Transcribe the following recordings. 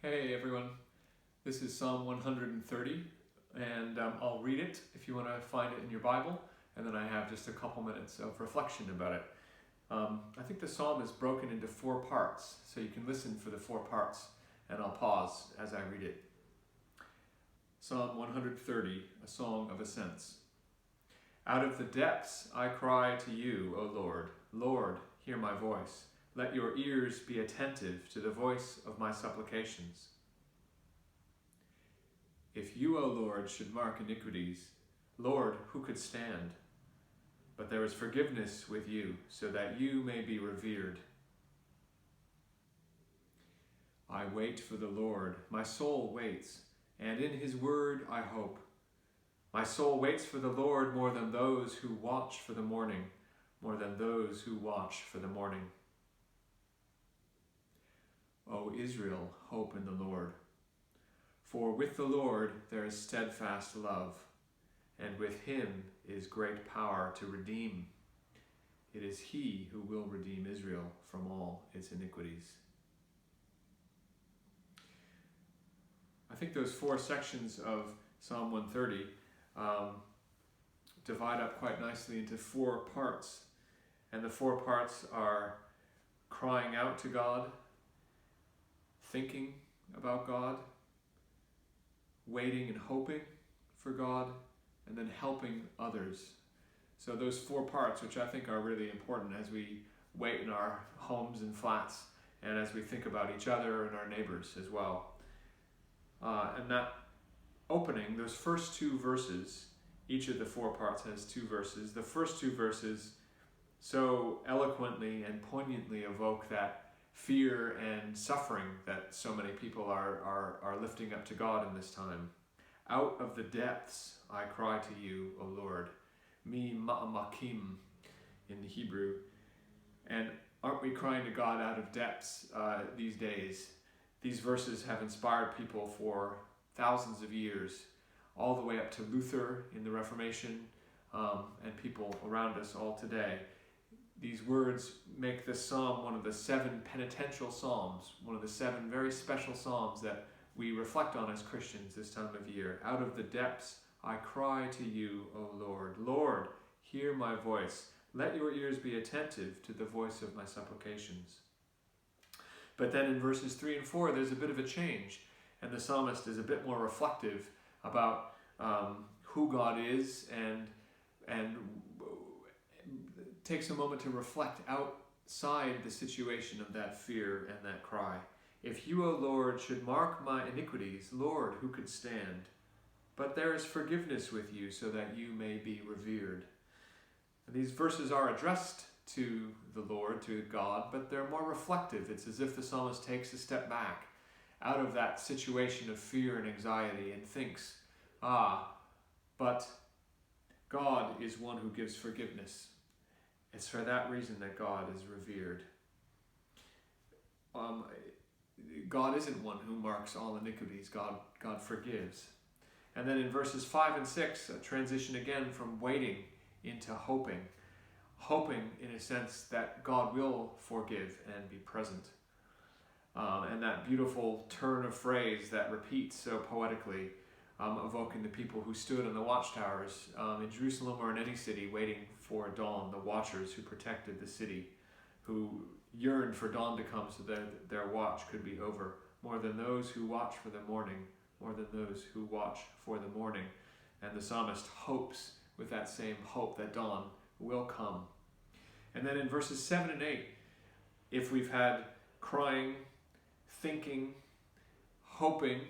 Hey everyone, this is Psalm 130 and I'll read it if you want to find it in your Bible, and then I have just a couple minutes of reflection about it. I think the psalm is broken into 4 parts, so you can listen for the 4 parts and I'll pause as I read it. Psalm 130, a song of ascents. Out of the depths I cry to you, O Lord. Lord, hear my voice. Let your ears be attentive to the voice of my supplications. If you, O Lord, should mark iniquities, Lord, who could stand? But there is forgiveness with you, so that you may be revered. I wait for the Lord, my soul waits, and in his word I hope. My soul waits for the Lord more than those who watch for the morning, more than those who watch for the morning. O Israel, hope in the Lord. For with the Lord there is steadfast love, and with him is great power to redeem. It is he who will redeem Israel from all its iniquities. I think those 4 sections of Psalm 130 divide up quite nicely into 4 parts. And the 4 parts are crying out to God, thinking about God, waiting and hoping for God, and then helping others. So those 4 parts, which I think are really important as we wait in our homes and flats, and as we think about each other and our neighbors as well. And that opening, those first 2 verses, each of the 4 parts has 2 verses. The first 2 verses so eloquently and poignantly evoke that fear and suffering that so many people are lifting up to God in this time. Out of the depths I cry to you, O Lord. Mi ma'amakim in the Hebrew. And aren't we crying to God out of depths these days? These verses have inspired people for thousands of years, all the way up to Luther in the Reformation, and people around us all today. These words make this psalm one of the 7 penitential psalms, one of the 7 very special psalms that we reflect on as Christians this time of year. Out of the depths I cry to you, O Lord. Lord, hear my voice. Let your ears be attentive to the voice of my supplications. But then in verses 3 and 4, there's a bit of a change, and the psalmist is a bit more reflective about who God is, and takes a moment to reflect outside the situation of that fear and that cry. If you, O Lord, should mark my iniquities, Lord, who could stand? But there is forgiveness with you, so that you may be revered. And these verses are addressed to the Lord, to God, but they're more reflective. It's as if the psalmist takes a step back out of that situation of fear and anxiety and thinks, but God is one who gives forgiveness. It's for that reason that God is revered. God isn't one who marks all iniquities. God forgives. And then in verses 5 and 6, a transition again from waiting into hoping. Hoping, in a sense, that God will forgive and be present. And that beautiful turn of phrase that repeats so poetically, evoking the people who stood on the watchtowers in Jerusalem or in any city waiting for dawn, the watchers who protected the city, who yearned for dawn to come so that their watch could be over, more than those who watch for the morning, more than those who watch for the morning. And the psalmist hopes with that same hope that dawn will come. And then in verses 7 and 8, if we've had crying, thinking, hoping,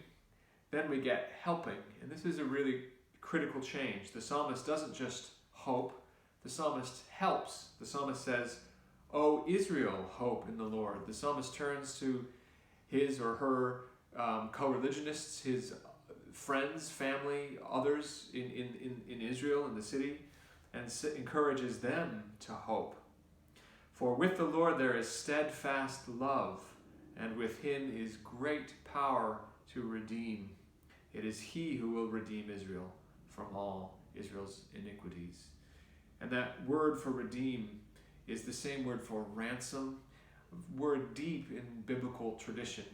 then we get helping. And this is a really critical change. The psalmist doesn't just hope, the psalmist helps. The psalmist says, O Israel, hope in the Lord. The psalmist turns to his or her co-religionists, his friends, family, others in Israel, in the city, and encourages them to hope. For with the Lord there is steadfast love, and with him is great power to redeem. It is he who will redeem Israel from all Israel's iniquities. And that word for redeem is the same word for ransom, word deep in biblical tradition.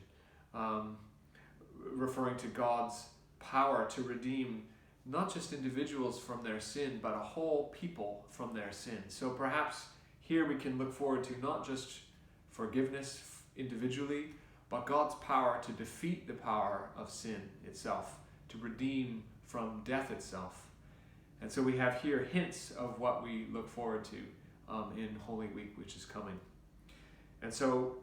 referring to God's power to redeem not just individuals from their sin, but a whole people from their sin. So perhaps here we can look forward to not just forgiveness individually, but God's power to defeat the power of sin itself, to redeem from death itself. And so we have here hints of what we look forward to in Holy Week, which is coming. And so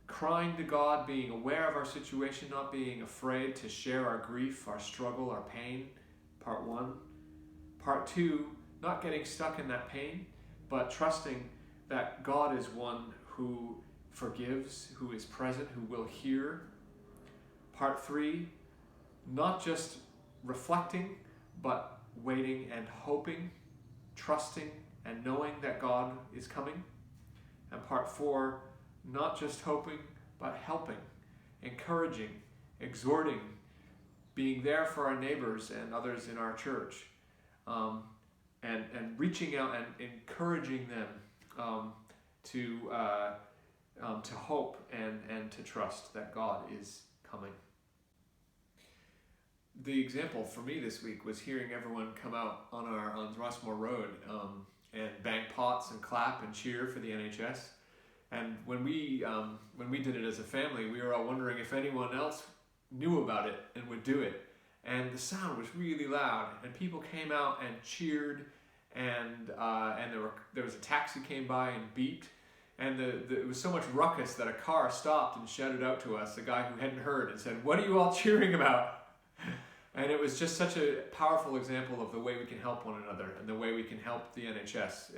crying to God, being aware of our situation, not being afraid to share our grief, our struggle, our pain, part one. Part two, not getting stuck in that pain, but trusting that God is one who forgives, who is present, who will hear. Part three, not just reflecting, but waiting and hoping, trusting and knowing that God is coming. And part four, not just hoping, but helping, encouraging, exhorting, being there for our neighbors and others in our church, and reaching out and encouraging them to hope and to trust that God is coming. The example for me this week was hearing everyone come out on Rossmore Road and bang pots and clap and cheer for the NHS. And when we did it as a family, we were all wondering if anyone else knew about it and would do it. And the sound was really loud, and people came out and cheered, and there was a taxi came by and beeped, and it was so much ruckus that a car stopped and shouted out to us, a guy who hadn't heard, and said, "What are you all cheering about?" And it was just such a powerful example of the way we can help one another and the way we can help the NHS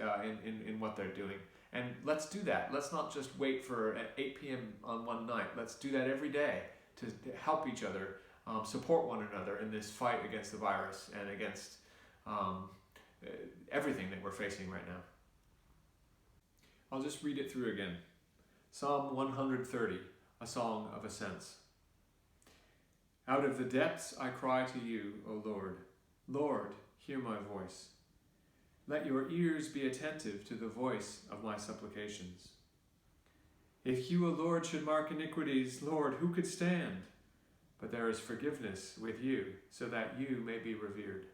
in what they're doing. And let's do that. Let's not just wait for 8 p.m. on one night. Let's do that every day to help each other, support one another in this fight against the virus and against everything that we're facing right now. I'll just read it through again. Psalm 130, a song of ascents. Out of the depths I cry to you, O Lord. Lord, hear my voice. Let your ears be attentive to the voice of my supplications. If you, O Lord, should mark iniquities, Lord, who could stand? But there is forgiveness with you, so that you may be revered.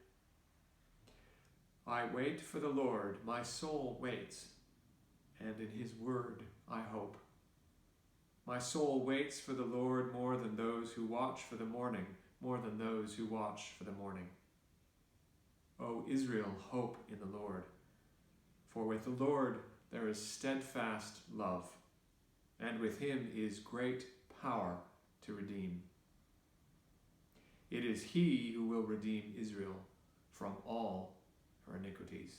I wait for the Lord, my soul waits, and in his word I hope. My soul waits for the Lord more than those who watch for the morning, more than those who watch for the morning. O Israel, hope in the Lord. For with the Lord there is steadfast love, and with him is great power to redeem. It is he who will redeem Israel from all her iniquities.